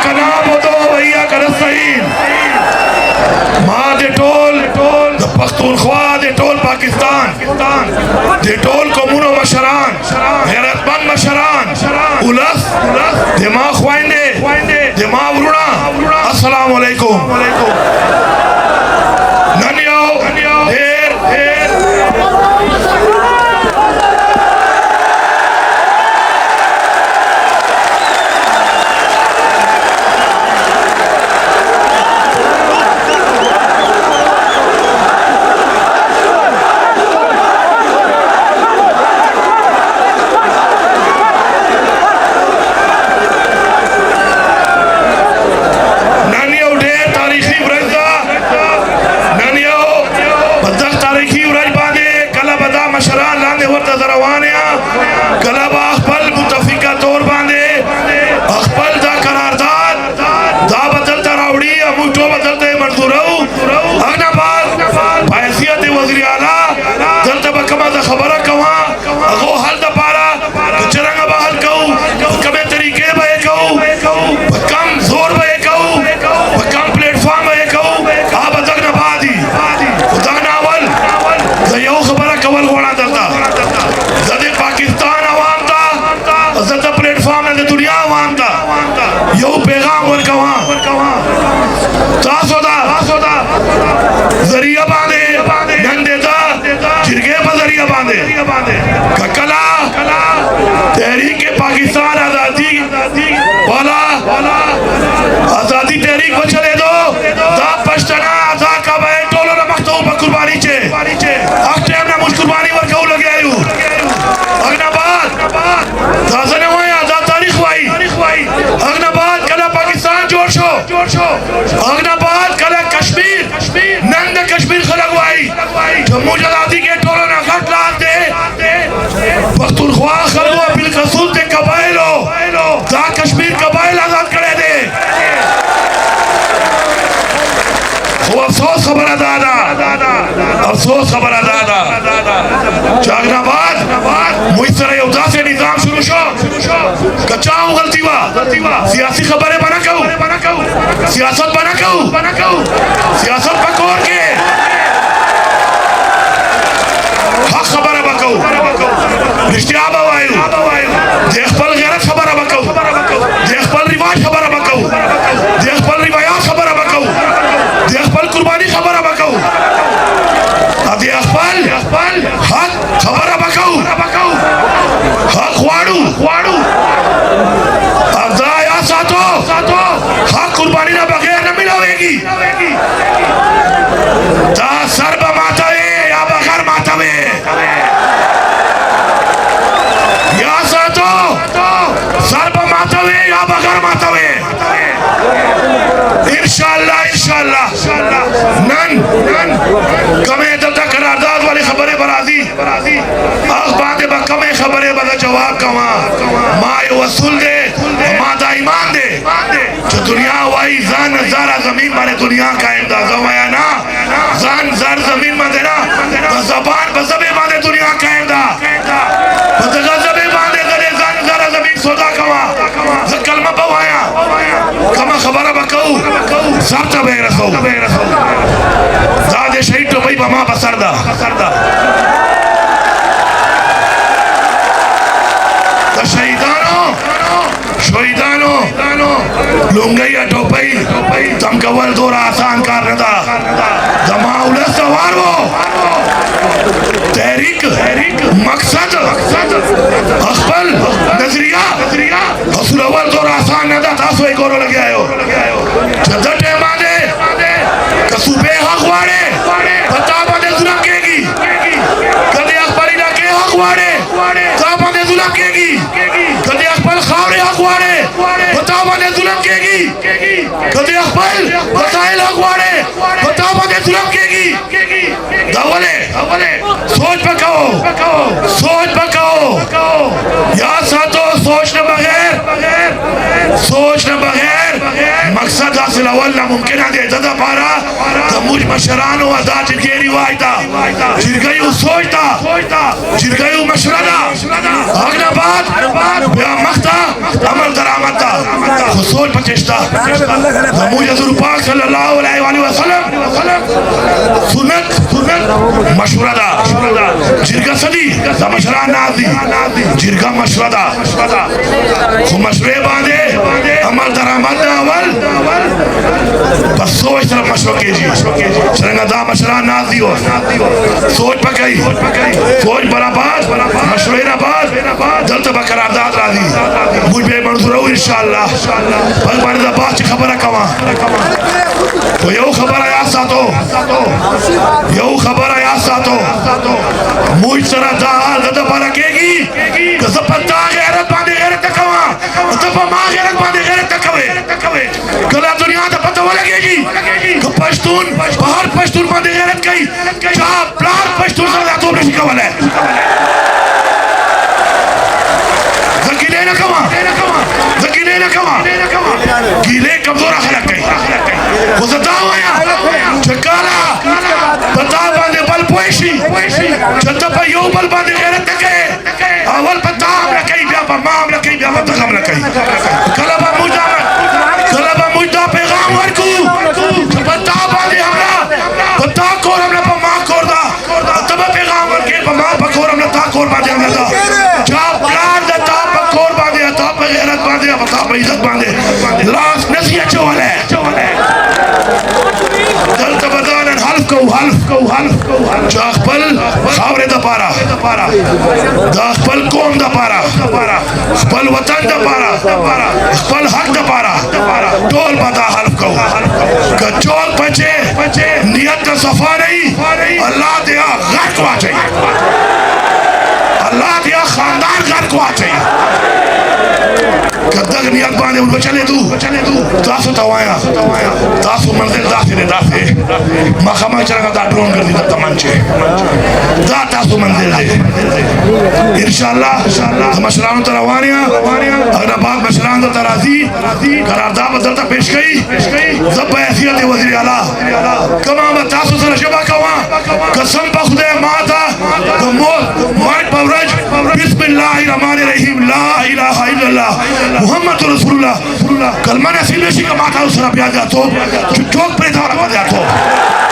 इय्याका नअबुदु व इय्याका नस्तईन। मां दे टोल द पख्तूनख्वा दे टोल पाकिस्तान दे टोल कौमों मशरान गैरतमंद मशरान उलस दिमाग ख्वाइंदे दिमाग वरुणा अस्सलाम वालेकुम। ननियो ढेर पाकिस्तान आजादी तहरीक को चले दो पश्तना का टोलो न मखतू कुर्बानी चे टाइम ना मुझ कुर्बानी वर कहू लगे आयु अगनाबाद दाजने हुए आजाद तारीख वाई अगनाबाद कला पाकिस्तान जोड़ शो अगनाबाद कला कश्मीर नंद कश्मीर खलग वाई जम्मू आजादी के टोलो न घट लाल दे पख्तूनख्वा खलगो बिलकसूल ते कबाइलो दा कश्मीर कबाइल आजाद करे दे। अफसोस खबर दादा अफसोस खबर दादा जागनाबाद मुइसर उदा से निजाम शुरू शो कचाऊ गलती वा सियासी खबरें बना कहू सियासत बना कहू सियासत पकोर के हक खबर बकऊ रिश्ते आबावायु देखपल गैरत खबर बकऊ देखपल रिवाज खबर बकऊ देखपल रिवायात खबर बकऊ देखपल कुर्बानी खबर बकऊ देखपल हक खबर बकऊ हक वाड़ू अब्दा साथो हक कुर्बानी ना बगैर न मिलावेगी ता सर्ब मातावे या बगैर मातावे या साथो सर्ब मातावे या बगैर मातावे इंशाअल्लाह नन कमे दल्ता करारदाद वाली खबरें बराजी बातें कमे खबरें बदा जवाब कमा माए वसूल दे मादा ईमान दे जो दुनिया वाई जान जारा जमीन माने दुनिया कायम दा जमाया ना जान जार जमीन माने ना जबान बजबे माने दुनिया कायम दा बजबे माने करे जान जारा जमीन सौदा कमा कलमा बवाया कमा खबर बकऊ सब तबे रखो दादे शहीद तो भाई बमा बसरदा शहीदानो लुंगैया टोपई तम कवल दोरा आसान कर रदा जमाउल सवार वो तहरीक मकसद अखबल नजरिया हसूल अवल दोरा आसान नदा तासो एक और लगे आयो जदटे मादे कसूबे हक वाड़े बता बंदे जुल्म केगी कदे अखबारी ना के हक वाड़े ता बंदे जुल्म केगी कदे अखबार खावरे हक वाड़े बता बंदे जुल्म केगी कदे अखबार बताइल हक वाड़े बता बंदे जुल्म केगी दावले सोच पकाओ या साथो सोच न बगैर मकसद फासिल अवल नामुमकिन है ददा पारा तो मुझ मशरानो अदा जिनके रिवायता जिरगई सोचता जिरगई मशराना अगला बात बया मख्ता अमल दरामता सोच पचेस्ता मुझे हज़ूर पाक सल्लल्लाहु अलैहि वसल्लम सुन्नत मशवरा जिरगा सदी मशरा नाजी जिरगा मशवरा खो मशवरे बांधे अमल दरामत अवल बस सोच तरफ मशवरा कीजिए सरंगा मशरा नाजी हो सोच पकई सोच बराबर मशवरे बात जल्द बकरारदाद राजी मुझ पे मंजूर हो इंशाअल्लाह भगवान दा बात खबर कवा तो यो खबर आया सातो यो खबर आया सातो मुझ तरह दा जद परकेगी कसपता गैरत बांधे गैरत कवा तब मां गैरत बांधे गैरत कवे कला दुनिया दा पता लगेगी कि पश्तून बाहर पश्तून बांधे गैरत कई जा प्लान पश्तून दा तो नहीं कवले ज़कीले न कमा गीले कमजोर खलक गई खुदा आया चकाला पता बांधे बल पोशी चता पे यो बल बांधे गैरत के अवल पता हमरा कई बिया माम न कई बिया मत हम न कई कलबा मुजा पैगाम वरकू पता बांधे हमरा पता कोर हमरा पे मां कोरदा तब पैगाम वरके पे मां बकोर हमरा ता कोर बांधे हमरा दा जा प्लान दा ता कोर बांधे ता पे गैरत बांधे पता पे इज्जत बांधे लाश नसीहत चोले दल तबदान हल्फ को जाखपल खावरे दा पारा जाखपल कौम दा पारा खपल वतन दा पारा खपल हक दा पारा टोल बता हल्फ को चोल बचे नियत का सफा नहीं अल्लाह दिया घर को आ चाहिए अल्लाह दिया खानदान घर को आ चाहिए कदक नियत बांधे उनको चले तू तासु तवाया तासु मंजिल दासे मखमा चरगा दा ड्रोन कर दी तमंचे दा तासु मंजिल दे इंशाअल्लाह मशरान तरवानिया अगर बाग मशरान तराजी करारदा बदलता पेश गई जब हैसियत वजीर आला कमा तासु सर शबा कवा कसम पर खुदा माता माइट पवरज बिस्मिल्लाहिर्रहमानिर्रहीम ला इलाहा इल्लल्लाह मुहम्मद रसूलुल्लाह कलमा नसीब बेशी का माता उस रब याद आतो जो चौक पे था रब याद आतो